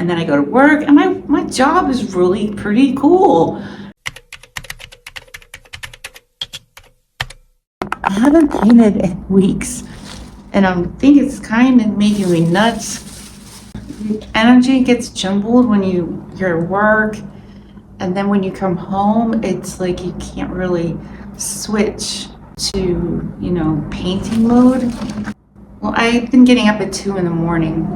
and then I go to work, and my job is really pretty cool. I haven't painted in weeks, and I think it's kind of making me nuts. Energy gets jumbled when you're at work, and then when you come home, it's like you can't really switch to, painting mode. Well, I've been getting up at 2 in the morning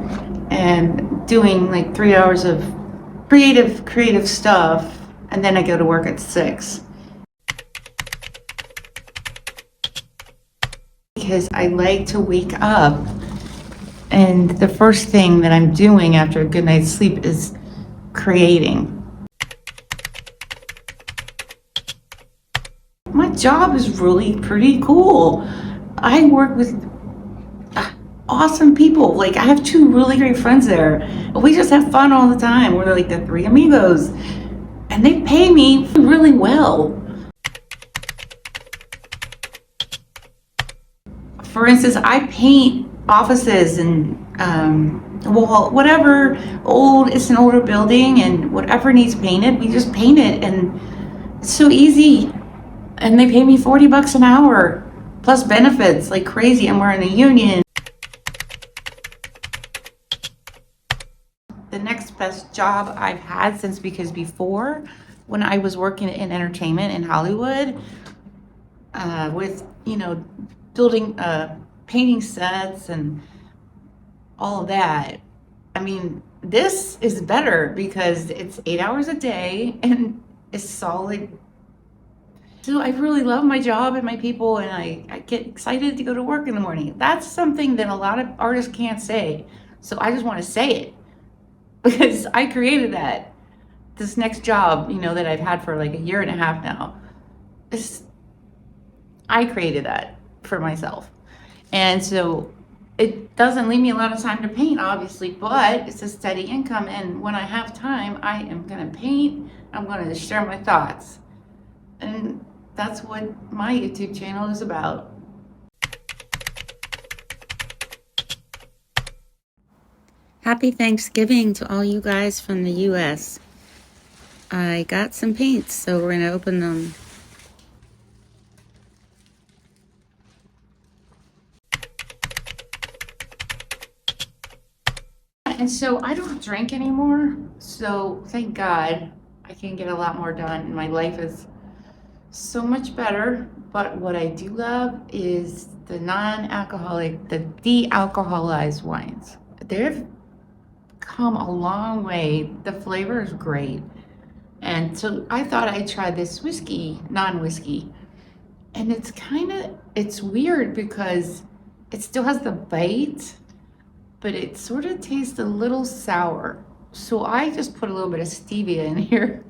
and doing like 3 hours of creative stuff, and then I go to work at 6. Because I like to wake up, and the first thing that I'm doing after a good night's sleep is creating. My job is really pretty cool. I work with awesome people. Like, I have 2 really great friends there. We just have fun all the time. We're like the 3 amigos, and they pay me really well. For instance, I paint offices and whatever it's an older building, and whatever needs painted, we just paint it, and it's so easy. And they pay me $40 an hour plus benefits like crazy, and we're in a union. The next best job I've had because before, when I was working in entertainment in Hollywood, with building painting sets and all of that. I mean, this is better because it's 8 hours a day and it's solid. So I really love my job and my people, and I get excited to go to work in the morning. That's something that a lot of artists can't say. So I just want to say it because I created that. This next job, that I've had for like a year and a half now, I created that for myself. And so it doesn't leave me a lot of time to paint, obviously, but it's a steady income. And when I have time, I am going to paint. I'm going to share my thoughts. And that's what my YouTube channel is about. Happy Thanksgiving to all you guys from the US. I got some paints, so we're going to open them. And so I don't drink anymore, so thank God I can get a lot more done, and my life is so much better. But what I do love is the non-alcoholic, the de-alcoholized wines. They've come a long way. The flavor is great. And so I thought I'd try this whiskey, non-whiskey. And it's weird because it still has the bite, but it sort of tastes a little sour. So I just put a little bit of stevia in here,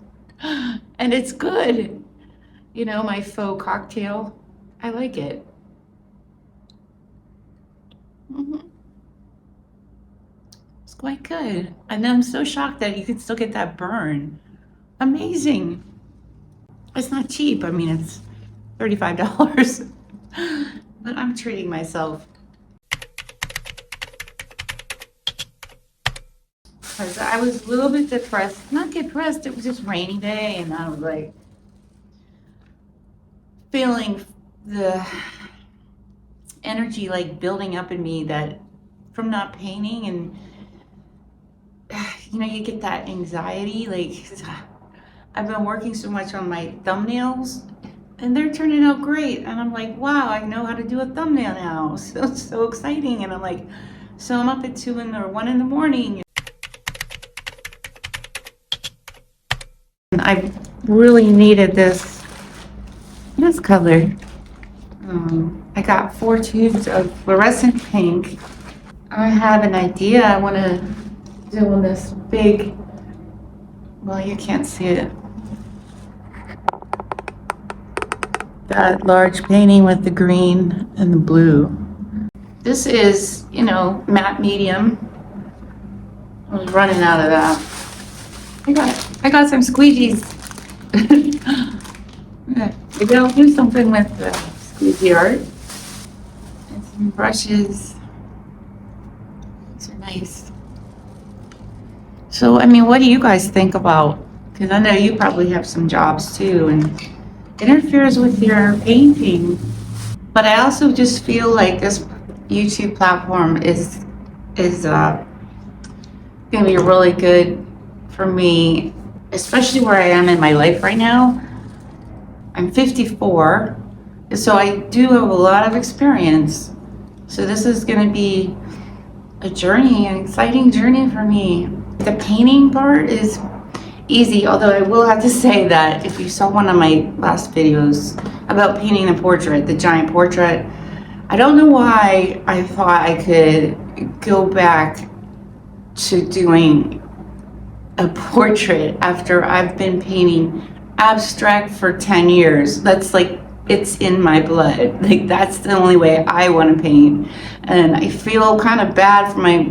and it's good. My faux cocktail, I like it. It's quite good. And I'm so shocked that you can still get that burn. Amazing. It's not cheap. I mean, it's $35, but I'm treating myself. Because I was a little bit depressed. Not depressed, it was just rainy day, and I was like feeling the energy like building up in me that from not painting, and you get that anxiety. Like, I've been working so much on my thumbnails, and they're turning out great, and I'm like, wow, I know how to do a thumbnail now. So it's so exciting. And I'm like, so I'm up at 2 or 1 in the morning. I really needed this color. I got 4 tubes of fluorescent pink. I have an idea. I want to do this big, well, you can't see it, that large painting with the green and the blue. This is, matte medium. I was running out of that. I got some squeegees. Maybe I'll do something with the squeegee art. And some brushes. These are nice. So, I mean, what do you guys think about? Because I know you probably have some jobs too, and it interferes with your painting. But I also just feel like this YouTube platform is gonna be really good for me, especially where I am in my life right now. I'm 54, so I do have a lot of experience. So this is gonna be a journey, an exciting journey for me. The painting part is easy, although I will have to say that if you saw one of my last videos about painting a portrait, the giant portrait, I don't know why I thought I could go back to doing a portrait after I've been painting abstract for 10 years. That's like, it's in my blood. Like, that's the only way I want to paint. And I feel kind of bad for my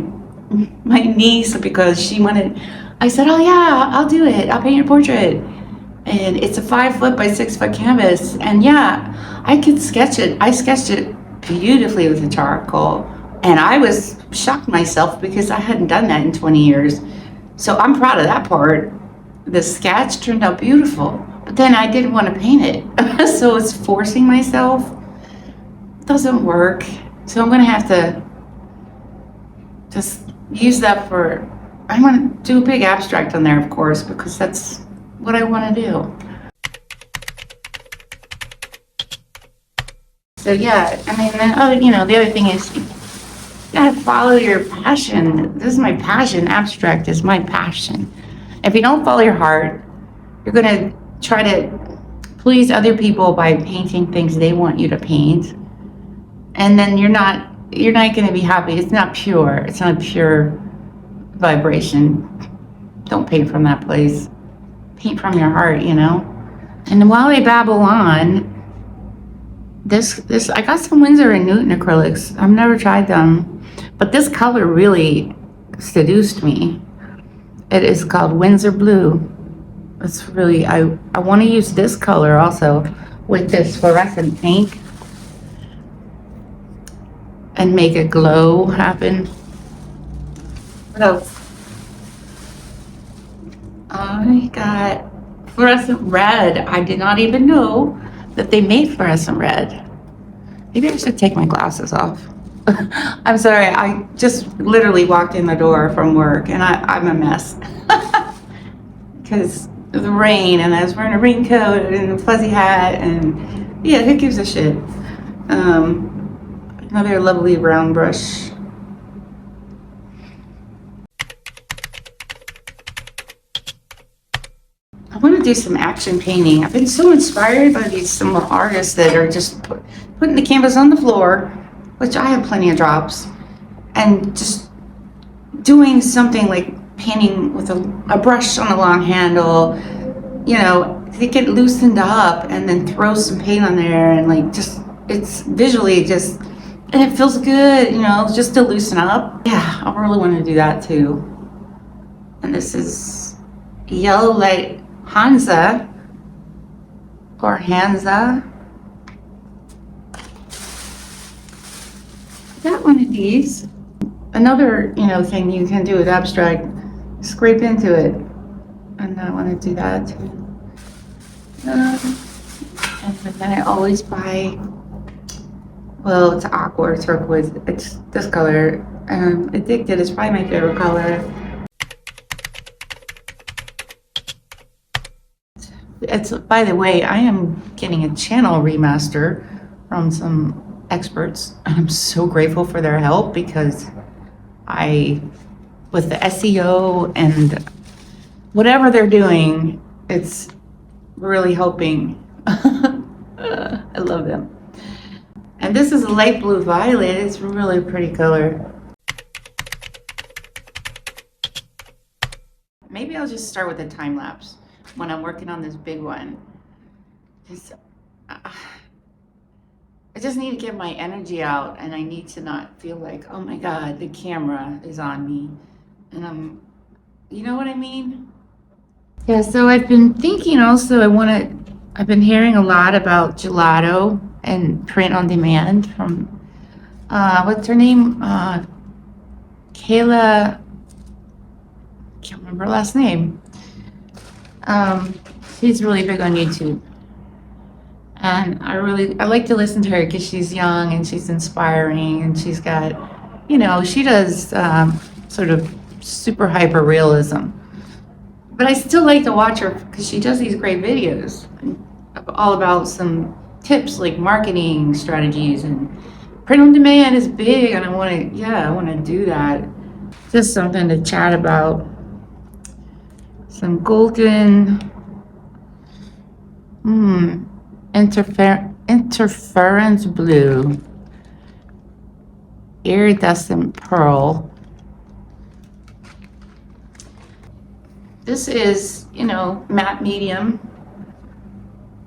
niece because she wanted, I said, oh yeah, I'll do it. I'll paint your portrait. And it's a 5 foot by 6 foot canvas. And yeah, I could sketch it. I sketched it beautifully with the charcoal. And I was shocked myself because I hadn't done that in 20 years. So I'm proud of that part. The sketch turned out beautiful, but then I didn't want to paint it. So it's forcing myself. It doesn't work. So I'm going to have to just use that for, I want to do a big abstract on there, of course, because that's what I want to do. So yeah, I mean, the other thing is, you gotta follow your passion. This is my passion. Abstract is my passion. If you don't follow your heart, you're gonna try to please other people by painting things they want you to paint, and then you're not gonna be happy. It's not pure. It's not a pure vibration. Don't paint from that place. Paint from your heart, And while I babble on, this I got some Winsor & Newton acrylics. I've never tried them, but this color really seduced me. It is called Winsor Blue. It's really, I want to use this color also with this fluorescent pink and make a glow happen. What else? I got fluorescent red. I did not even know that they made fluorescent red. Maybe I should take my glasses off. I'm sorry, I just literally walked in the door from work and I'm a mess. Because of the rain, and I was wearing a raincoat and a fuzzy hat, and yeah, who gives a shit? Another lovely brown brush. I want to do some action painting. I've been so inspired by some artists that are just putting the canvas on the floor, which I have plenty of drops, and just doing something like painting with a brush on a long handle, to get loosened up and then throw some paint on there and like just, it's visually just, and it feels good, just to loosen up. Yeah, I really want to do that too. And this is Yellow Light Hansa or Hansa. Got one of these. Another, thing you can do with abstract, scrape into it. And I want to do that too. And then I always buy, well, it's aqua or turquoise. It's this color. Addicted is probably my favorite color. It's, by the way, I am getting a channel remaster from some experts. I'm so grateful for their help because with the SEO and whatever they're doing, it's really helping. I love them. And this is a light blue violet. It's a really pretty color. Maybe I'll just start with a time lapse when I'm working on this big one. I just need to get my energy out, and I need to not feel like, oh my God, the camera is on me. And you know what I mean? Yeah, so I've been thinking also, I've been hearing a lot about gelato and print on demand from, what's her name? Kayla, I can't remember remember her last name. She's really big on YouTube. And I like to listen to her because she's young and she's inspiring and she's got, she does sort of super hyper realism. But I still like to watch her because she does these great videos all about some tips like marketing strategies, and print on demand is big and I want to do that. Just something to chat about. Some golden interference blue, iridescent pearl. This is, matte medium.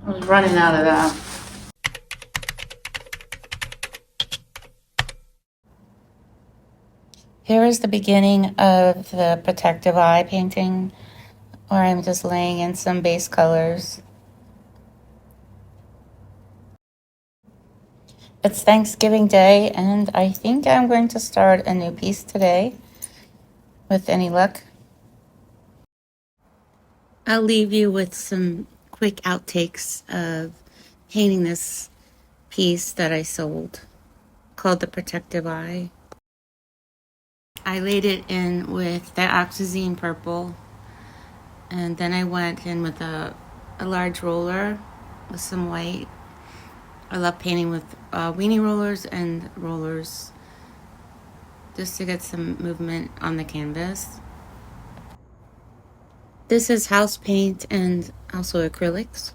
I was running out of that. Here is the beginning of the Protective Eye painting, where I'm just laying in some base colors. It's Thanksgiving Day, and I think I'm going to start a new piece today, with any luck. I'll leave you with some quick outtakes of painting this piece that I sold, called the Protective Eye. I laid it in with the Oxazine purple, and then I went in with a large roller with some white. I love painting with weenie rollers and rollers just to get some movement on the canvas. This is house paint and also acrylics.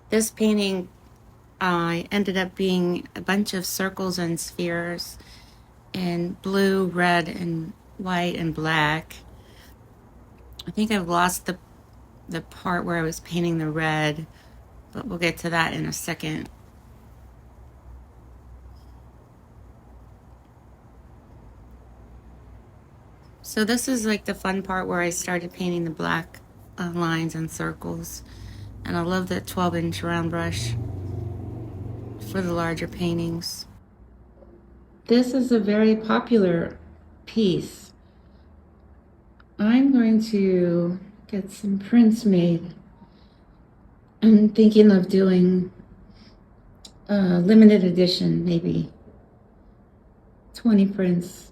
This painting ended up being a bunch of circles and spheres in blue, red, and white and black. I think I've lost the part where I was painting the red, but we'll get to that in a second. So this is like the fun part where I started painting the black lines and circles. And I love that 12-inch round brush for the larger paintings. This is a very popular piece. I'm going to get some prints made. I'm thinking of doing a limited edition, maybe 20 prints.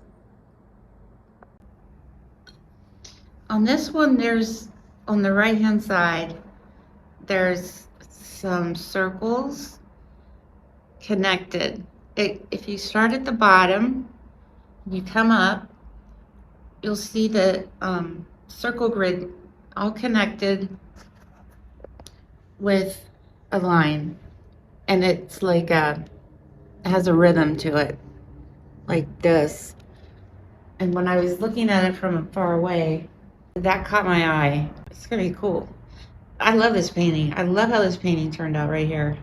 On this one, there's, on the right hand side, there's some circles connected. If you start at the bottom, you come up, you'll see the circle grid all connected with a line, and it's like it has a rhythm to it, like this. And when I was looking at it from far away, that caught my eye. It's gonna be cool. I love this painting. I love how this painting turned out right here.